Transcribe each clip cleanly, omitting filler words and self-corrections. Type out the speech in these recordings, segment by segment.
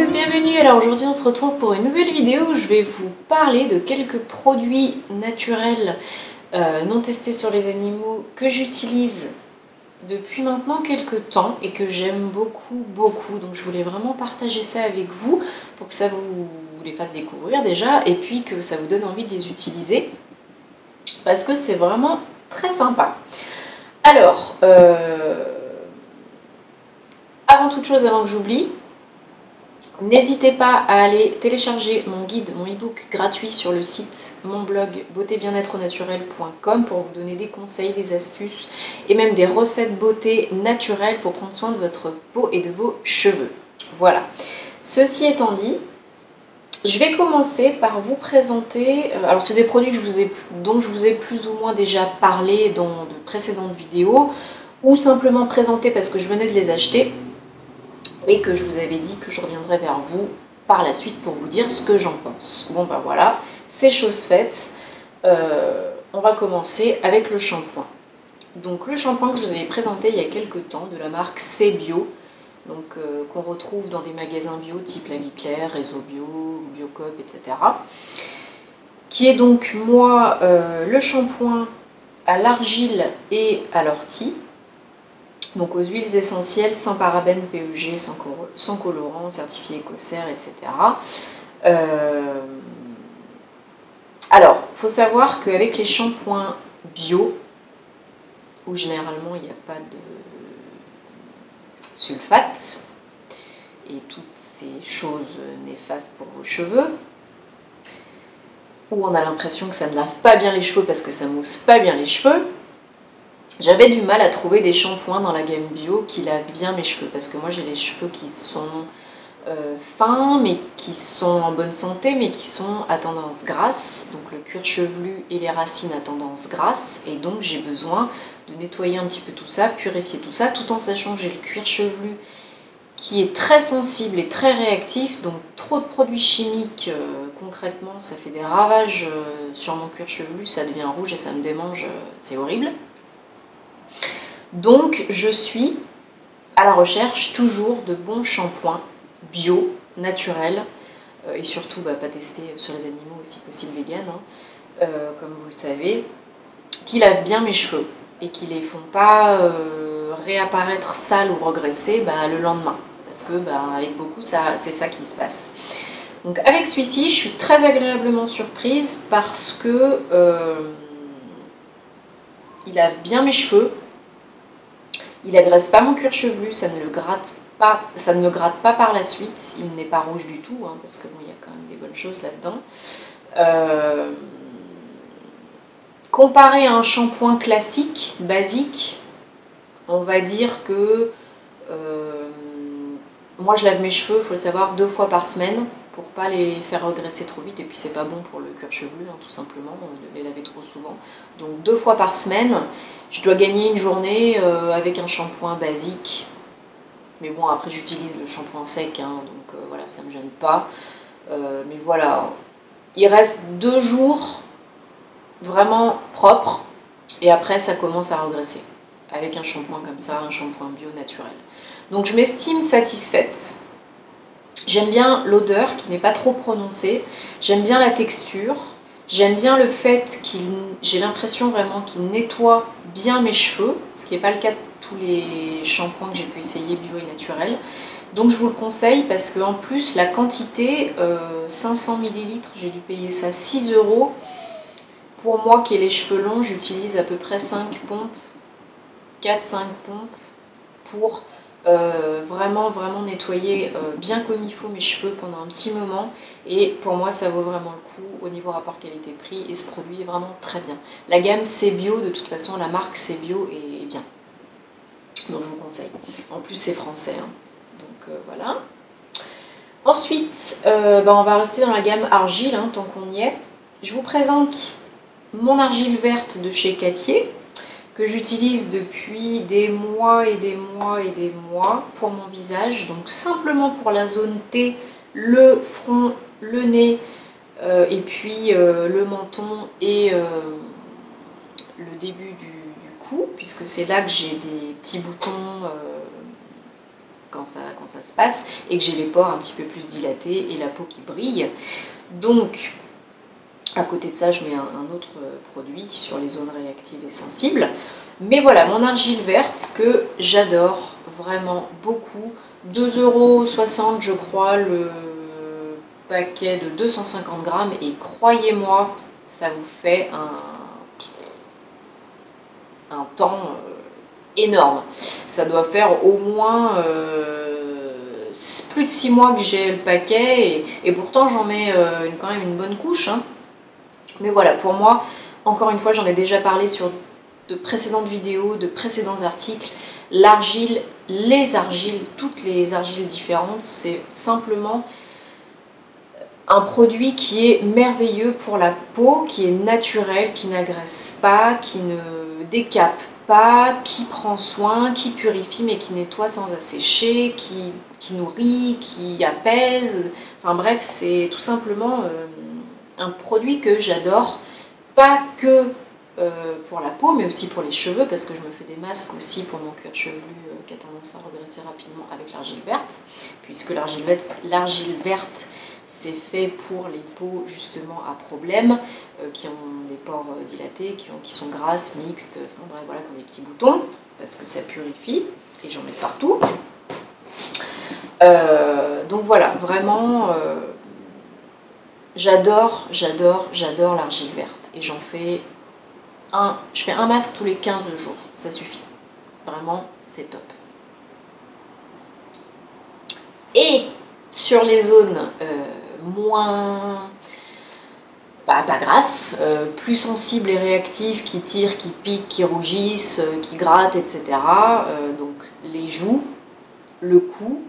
tous, bienvenue. Alors aujourd'hui on se retrouve pour une nouvelle vidéo où je vais vous parler de quelques produits naturels non testés sur les animaux que j'utilise depuis maintenant quelques temps et que j'aime beaucoup. Donc je voulais vraiment partager ça avec vous pour que ça vous les fasse découvrir déjà et puis que ça vous donne envie de les utiliser parce que c'est vraiment très sympa. Alors, avant toute chose, avant que j'oublie, n'hésitez pas à aller télécharger mon guide, mon e-book gratuit sur le site, mon blog beauté-bien-être-naturel.com pour vous donner des conseils, des astuces et même des recettes beauté naturelles pour prendre soin de votre peau et de vos cheveux. Voilà. Ceci étant dit, je vais commencer par vous présenter, alors c'est des produits dont je vous ai plus ou moins déjà parlé dans de précédentes vidéos ou simplement présenté parce que je venais de les acheter et que je vous avais dit que je reviendrai vers vous par la suite pour vous dire ce que j'en pense. Bon ben voilà, c'est chose faite. On va commencer avec le shampoing. Donc le shampoing que je vous avais présenté il y a quelques temps de la marque C-Bio, donc qu'on retrouve dans des magasins bio type La Vie Claire, Réseau Bio, Biocop, etc. Qui est donc moi le shampoing à l'argile et à l'ortie. Donc aux huiles essentielles, sans parabènes, PEG, sans colorant, certifié écossaire, etc. Alors, il faut savoir qu'avec les shampoings bio, où généralement il n'y a pas de sulfate et toutes ces choses néfastes pour vos cheveux, où on a l'impression que ça ne lave pas bien les cheveux parce que ça mousse pas bien les cheveux, j'avais du mal à trouver des shampoings dans la gamme bio qui lavent bien mes cheveux, parce que moi j'ai les cheveux qui sont fins, mais qui sont en bonne santé, mais qui sont à tendance grasse, donc le cuir chevelu et les racines à tendance grasse, et donc j'ai besoin de nettoyer un petit peu tout ça, purifier tout ça, tout en sachant que j'ai le cuir chevelu qui est très sensible et très réactif, donc trop de produits chimiques, concrètement ça fait des ravages sur mon cuir chevelu, ça devient rouge et ça me démange, c'est horrible. Donc je suis à la recherche toujours de bons shampoings bio, naturels, et surtout pas testés sur les animaux, si possible vegan, comme vous le savez, qui lavent bien mes cheveux et qui les font pas réapparaître sales ou regresser le lendemain. Parce que avec beaucoup, c'est ça qui se passe. Donc avec celui-ci, je suis très agréablement surprise parce que il lave bien mes cheveux. Il agresse pas mon cuir chevelu, ça ne me gratte pas par la suite. Il n'est pas rouge du tout, parce que il y a quand même des bonnes choses là-dedans. Comparé à un shampoing classique, basique, on va dire que moi je lave mes cheveux, il faut le savoir, 2 fois par semaine pour pas les faire regresser trop vite, et puis c'est pas bon pour le cuir chevelu, tout simplement, de les laver trop souvent. Donc 2 fois par semaine, je dois gagner une journée avec un shampoing basique. Mais bon, après j'utilise le shampoing sec, donc voilà, ça me gêne pas. Mais voilà, il reste 2 jours vraiment propres, et après ça commence à regresser. Avec un shampoing comme ça, un shampoing bio naturel. Donc je m'estime satisfaite. J'aime bien l'odeur qui n'est pas trop prononcée, j'aime bien la texture, j'aime bien le fait j'ai l'impression vraiment qu'il nettoie bien mes cheveux, ce qui n'est pas le cas de tous les shampoings que j'ai pu essayer bio et naturels. Donc je vous le conseille parce qu'en plus la quantité, 500 ml, j'ai dû payer ça 6 €. Pour moi qui ai les cheveux longs, j'utilise à peu près 5 pompes, 4-5 pompes pour vraiment nettoyer bien comme il faut mes cheveux pendant un petit moment, et pour moi ça vaut vraiment le coup au niveau rapport qualité-prix, et ce produit est vraiment très bien. La gamme C-Bio, de toute façon la marque C-Bio est bien, donc je vous conseille. En plus c'est français, donc voilà. Ensuite on va rester dans la gamme argile, tant qu'on y est. Je vous présente mon argile verte de chez Cattier, que j'utilise depuis des mois pour mon visage, donc simplement pour la zone T, le front, le nez, et puis le menton et le début du cou, puisque c'est là que j'ai des petits boutons quand ça se passe, et que j'ai les pores un petit peu plus dilatés et la peau qui brille. Donc, à côté de ça, je mets un autre produit sur les zones réactives et sensibles. Mais voilà, mon argile verte que j'adore vraiment beaucoup. 2,60 € je crois le paquet de 250 grammes. Et croyez-moi, ça vous fait un temps énorme. Ça doit faire au moins plus de 6 mois que j'ai le paquet. Et pourtant, j'en mets quand même une bonne couche. Hein. Mais voilà, pour moi, encore une fois, j'en ai déjà parlé sur de précédentes vidéos, de précédents articles. L'argile, les argiles, toutes les argiles différentes, c'est simplement un produit qui est merveilleux pour la peau, qui est naturel, qui n'agresse pas, qui ne décape pas, qui prend soin, qui purifie mais qui nettoie sans assécher, qui nourrit, qui apaise. Enfin bref, c'est tout simplement un produit que j'adore, pas que pour la peau, mais aussi pour les cheveux, parce que je me fais des masques aussi pour mon cuir chevelu qui a tendance à redresser rapidement avec l'argile verte, puisque l'argile verte, c'est fait pour les peaux justement à problème, qui ont des pores dilatés, qui sont grasses, mixtes, enfin bref, voilà, qui ont des petits boutons, parce que ça purifie, et j'en mets partout. Donc voilà, vraiment... J'adore l'argile verte et je fais un masque tous les 15 jours, ça suffit. Vraiment, c'est top. Et sur les zones moins, pas grasses, plus sensibles et réactives, qui tirent, qui piquent, qui rougissent, qui grattent, etc. Donc les joues, le cou,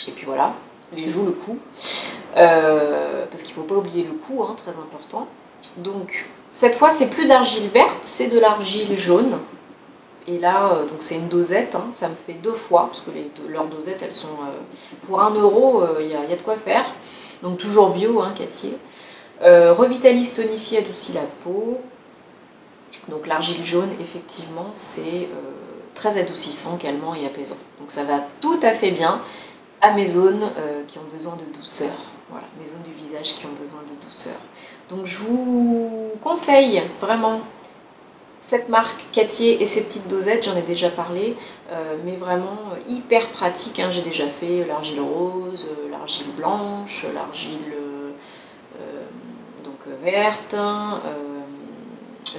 et puis voilà. Les joues, le cou, parce qu'il ne faut pas oublier le cou, hein, très important. Donc, cette fois, c'est plus d'argile verte, c'est de l'argile jaune. Et là, donc c'est une dosette, hein, ça me fait 2 fois, parce que leurs dosettes, elles sont... pour 1 €, il y a de quoi faire. Donc, toujours bio, hein, Cathy. Revitalise, tonifie, adoucit la peau. Donc, l'argile jaune, effectivement, c'est très adoucissant, calmant et apaisant. Donc, ça va tout à fait bien à mes zones qui ont besoin de douceur. Voilà, mes zones du visage qui ont besoin de douceur. Donc je vous conseille vraiment cette marque Cathy et ses petites dosettes, j'en ai déjà parlé, mais vraiment hyper pratique. Hein. J'ai déjà fait l'argile rose, l'argile blanche, l'argile verte,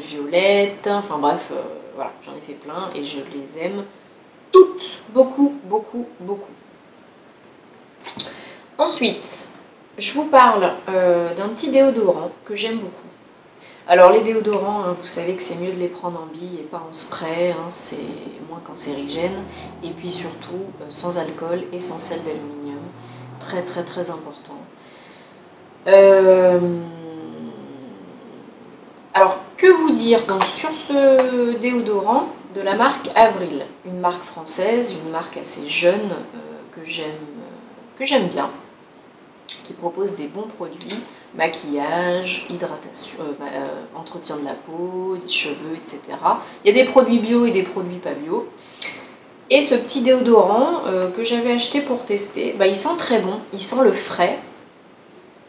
violette, enfin bref, voilà, j'en ai fait plein et je les aime toutes, beaucoup, beaucoup, beaucoup. Ensuite, je vous parle d'un petit déodorant que j'aime beaucoup. Alors les déodorants, hein, vous savez que c'est mieux de les prendre en bille et pas en spray, hein, c'est moins cancérigène. Et puis surtout, sans alcool et sans sel d'aluminium. Très très très important. Alors, que vous dire donc, sur ce déodorant de la marque Avril, une marque française, une marque assez jeune que j'aime bien, qui propose des bons produits, maquillage, hydratation, entretien de la peau, des cheveux, etc. Il y a des produits bio et des produits pas bio. Et ce petit déodorant que j'avais acheté pour tester, il sent très bon, il sent le frais.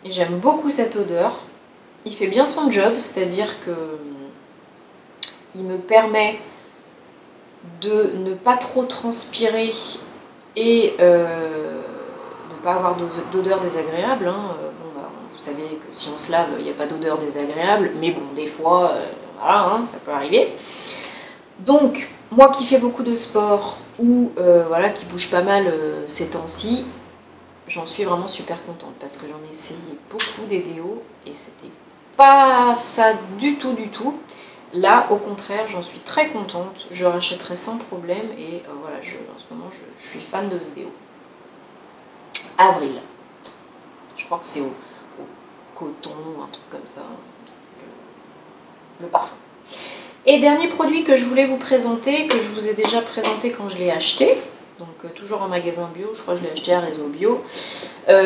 Et j'aime beaucoup cette odeur. Il fait bien son job, c'est-à-dire que il me permet de ne pas trop transpirer et ne pas avoir d'odeur désagréable. Hein. Vous savez que si on se lave, il n'y a pas d'odeur désagréable, mais bon, des fois, voilà, hein, ça peut arriver. Donc, moi qui fais beaucoup de sport ou voilà, qui bouge pas mal ces temps-ci, j'en suis vraiment super contente parce que j'en ai essayé beaucoup des déos et c'était pas ça du tout, du tout. Là, au contraire, j'en suis très contente, je rachèterai sans problème et voilà, en ce moment, je suis fan de ce déo. Avril. Je crois que c'est au coton, un truc comme ça, le parfum. Et dernier produit que je voulais vous présenter, que je vous ai déjà présenté quand je l'ai acheté, donc toujours en magasin bio, je crois que je l'ai acheté à Réseau Bio.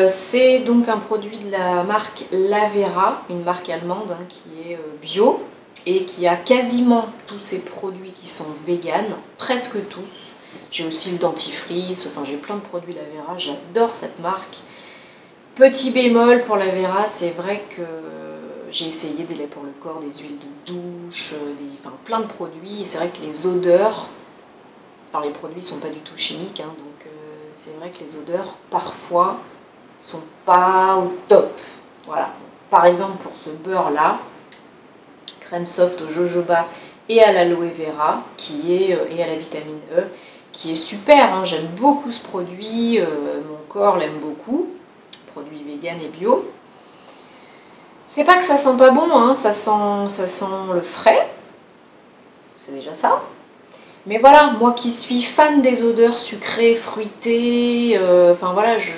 C'est donc un produit de la marque Lavera, une marque allemande hein, qui est bio et qui a quasiment tous ces produits qui sont véganes, presque tous. J'ai aussi le dentifrice, enfin j'ai plein de produits Lavera, j'adore cette marque. Petit bémol pour Lavera, c'est vrai que j'ai essayé des laits pour le corps, des huiles de douche, enfin, plein de produits. C'est vrai que les odeurs, alors les produits ne sont pas du tout chimiques, hein, donc c'est vrai que les odeurs, parfois, sont pas au top. Voilà. Par exemple, pour ce beurre-là, crème soft au jojoba et à l'aloe vera, et à la vitamine E, qui est super, hein, j'aime beaucoup ce produit, mon corps l'aime beaucoup, produit vegan et bio. C'est pas que ça sent pas bon, hein, ça sent le frais, c'est déjà ça. Mais voilà, moi qui suis fan des odeurs sucrées, fruitées, enfin voilà, je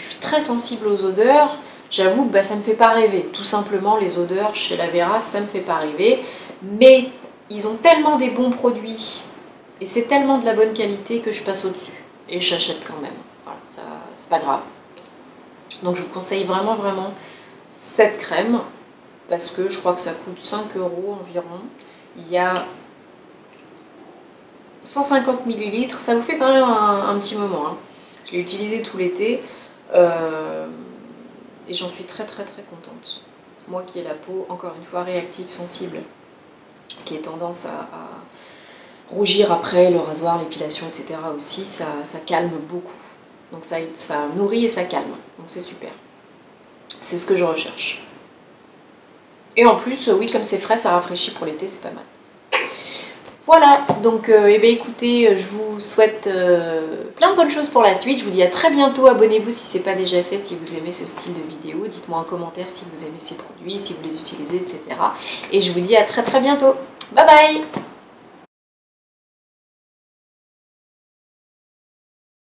suis très sensible aux odeurs, j'avoue que ça me fait pas rêver. Tout simplement, les odeurs chez Lavera, ça me fait pas rêver. Mais ils ont tellement des bons produits, et c'est tellement de la bonne qualité que je passe au-dessus. Et j'achète quand même, voilà, ça, c'est pas grave. Donc je vous conseille vraiment, vraiment cette crème, parce que je crois que ça coûte 5 € environ. Il y a 150 ml, ça vous fait quand même un petit moment. Hein. Je l'ai utilisé tout l'été et j'en suis très très très contente. Moi qui ai la peau, encore une fois, réactive, sensible, qui est tendance à rougir après le rasoir, l'épilation, etc. aussi, ça calme beaucoup. Donc ça nourrit et ça calme, donc c'est super. C'est ce que je recherche. Et en plus, oui, comme c'est frais, ça rafraîchit pour l'été, c'est pas mal. Voilà, donc écoutez, je vous souhaite plein de bonnes choses pour la suite. Je vous dis à très bientôt. Abonnez-vous si ce n'est pas déjà fait, si vous aimez ce style de vidéo. Dites-moi en commentaire si vous aimez ces produits, si vous les utilisez, etc. Et je vous dis à très très bientôt. Bye bye!